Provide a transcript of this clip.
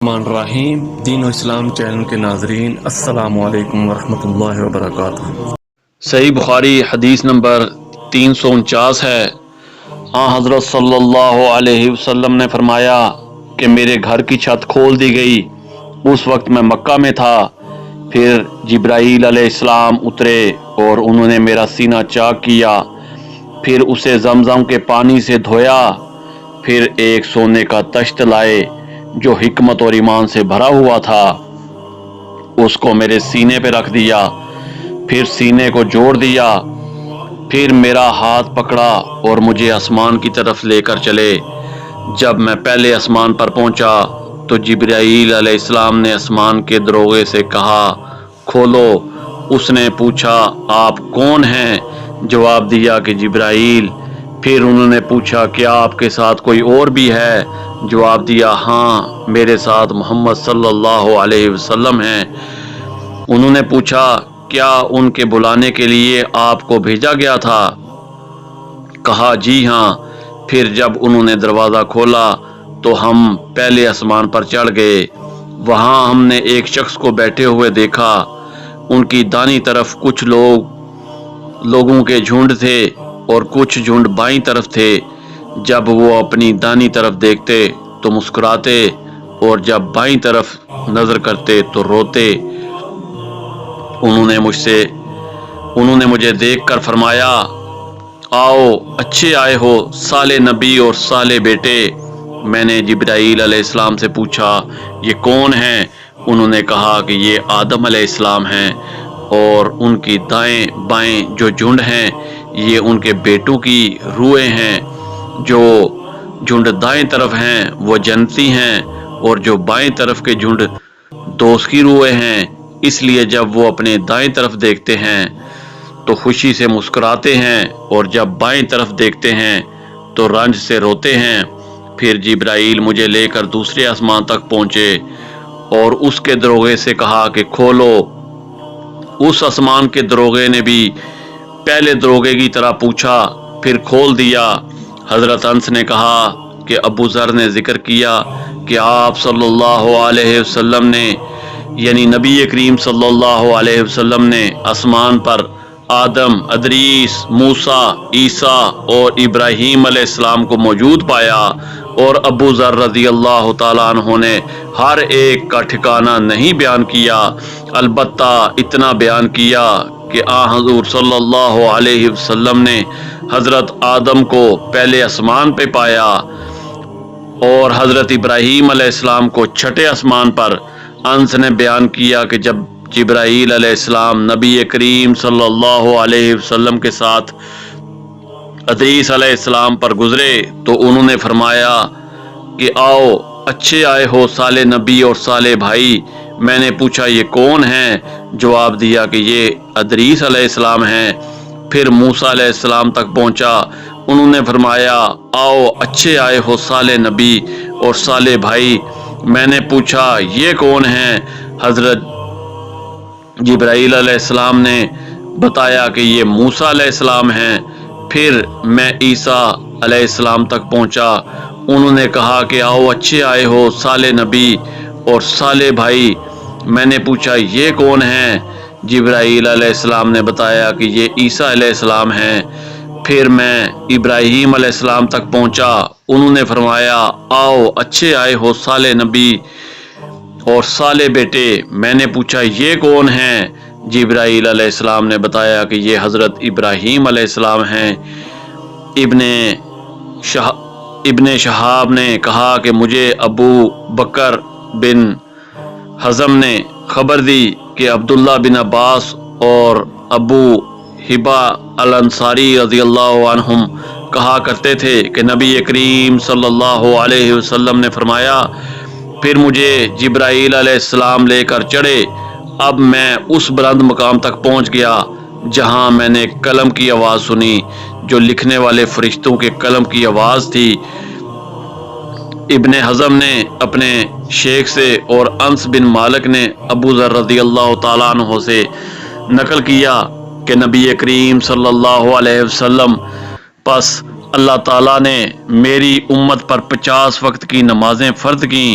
الرحمن الرحیم دین و اسلام چینل کے ناظرین السلام علیکم ورحمۃ اللہ وبرکاتہ۔ صحیح بخاری حدیث نمبر 349 ہے۔ حضرت صلی اللہ علیہ وسلم نے فرمایا کہ میرے گھر کی چھت کھول دی گئی۔ اس وقت میں مکہ میں تھا۔ پھر جبرائیل علیہ السلام اترے اور انہوں نے میرا سینہ چاک کیا، پھر اسے زمزم کے پانی سے دھویا، پھر ایک سونے کا تشت لائے جو حکمت اور ایمان سے بھرا ہوا تھا، اس کو میرے سینے پہ رکھ دیا، پھر سینے کو جوڑ دیا، پھر میرا ہاتھ پکڑا اور مجھے آسمان کی طرف لے کر چلے۔ جب میں پہلے آسمان پر پہنچا تو جبرائیل علیہ السلام نے آسمان کے دروازے سے کہا، کھولو۔ اس نے پوچھا، آپ کون ہیں؟ جواب دیا کہ جبرائیل۔ پھر انہوں نے پوچھا، کیا آپ کے ساتھ کوئی اور بھی ہے؟ جواب دیا، ہاں، میرے ساتھ محمد صلی اللہ علیہ وسلم ہیں۔ انہوں نے پوچھا، کیا ان کے بلانے کے لیے آپ کو بھیجا گیا تھا؟ کہا، جی ہاں۔ پھر جب انہوں نے دروازہ کھولا تو ہم پہلے آسمان پر چڑھ گئے۔ وہاں ہم نے ایک شخص کو بیٹھے ہوئے دیکھا۔ ان کی دائیں طرف کچھ لوگوں کے جھنڈ تھے اور کچھ جھنڈ بائیں طرف تھے۔ جب وہ اپنی دائیں طرف دیکھتے تو مسکراتے اور جب بائیں طرف نظر کرتے تو روتے۔ انہوں نے مجھے دیکھ کر فرمایا، آؤ، اچھے آئے ہو صالح نبی اور صالح بیٹے۔ میں نے جبرائیل علیہ السلام سے پوچھا، یہ کون ہیں؟ انہوں نے کہا کہ یہ آدم علیہ السلام ہیں، اور ان کی دائیں بائیں جو جھنڈ ہیں یہ ان کے بیٹوں کی روحیں ہیں۔ جو جھنڈ دائیں طرف ہیں وہ جنتی ہیں، اور جو بائیں طرف کے جھنڈ دوست کی روحیں ہیں۔ اس لیے جب وہ اپنے دائیں طرف دیکھتے ہیں تو خوشی سے مسکراتے ہیں، اور جب بائیں طرف دیکھتے ہیں تو رنج سے روتے ہیں۔ پھر جبرائیل مجھے لے کر دوسرے آسمان تک پہنچے اور اس کے دروازے سے کہا کہ کھولو۔ اس آسمان کے دروازے نے بھی پہلے دروازے کی طرح پوچھا، پھر کھول دیا۔ حضرت انس نے کہا کہ ابو ذر نے ذکر کیا کہ آپ صلی اللہ علیہ وسلم نے، یعنی نبی کریم صلی اللہ علیہ وسلم نے آسمان پر آدم، ادریس، موسیٰ، عیسیٰ اور ابراہیم علیہ السلام کو موجود پایا، اور ابو ذر رضی اللہ تعالیٰ عنہ نے ہر ایک کا ٹھکانہ نہیں بیان کیا، البتہ اتنا بیان کیا کہ حضور صلی اللہ علیہ وسلم نے حضرت آدم کو پہلے آسمان پہ پایا اور حضرت ابراہیم علیہ السلام کو چھٹے آسمان پر۔ انس نے بیان کیا کہ جب جبرائیل علیہ السلام نبی کریم صلی اللہ علیہ وسلم کے ساتھ ادریس علیہ السلام پر گزرے تو انہوں نے فرمایا کہ آؤ، اچھے آئے ہو صالح نبی اور صالح بھائی۔ میں نے پوچھا، یہ کون ہیں؟ جواب دیا کہ یہ ادریس علیہ السلام ہیں۔ پھر موسیٰ علیہ السلام تک پہنچا۔ انہوں نے فرمایا، آؤ، اچھے آئے ہو صالح نبی اور صالح بھائی۔ میں نے پوچھا، یہ کون ہیں؟ حضرت جبرائیل علیہ السلام نے بتایا کہ یہ موسیٰ علیہ السلام ہیں۔ پھر میں عیسیٰ علیہ السلام تک پہنچا۔ انہوں نے کہا کہ آؤ، اچھے آئے ہو صالح نبی اور صالح بھائی۔ میں نے پوچھا، یہ کون ہیں؟ جبرائیل علیہ السلام نے بتایا کہ یہ عیسیٰ علیہ السلام ہیں۔ پھر میں ابراہیم علیہ السلام تک پہنچا۔ انہوں نے فرمایا، آؤ، اچھے آئے ہو صالح نبی اور صالح بیٹے۔ میں نے پوچھا، یہ کون ہیں؟ جبرائیل علیہ السلام نے بتایا کہ یہ حضرت ابراہیم علیہ السلام ہیں۔ ابن شہاب نے کہا کہ مجھے ابو بکر بن حزم نے خبر دی کہ عبداللہ بن عباس اور ابو حبا الانصاری رضی اللہ عنہم کہا کرتے تھے کہ نبی کریم صلی اللہ علیہ وسلم نے فرمایا، پھر مجھے جبرائیل علیہ السلام لے کر چڑھے۔ اب میں اس بلند مقام تک پہنچ گیا جہاں میں نے قلم کی آواز سنی، جو لکھنے والے فرشتوں کے قلم کی آواز تھی۔ ابن حزم نے اپنے شیخ سے اور انس بن مالک نے ابو ذر رضی اللہ تعالیٰ عنہ سے نقل کیا کہ نبی کریم صلی اللہ علیہ وسلم، پس اللہ تعالیٰ نے میری امت پر 50 وقت کی نمازیں فرض کیں،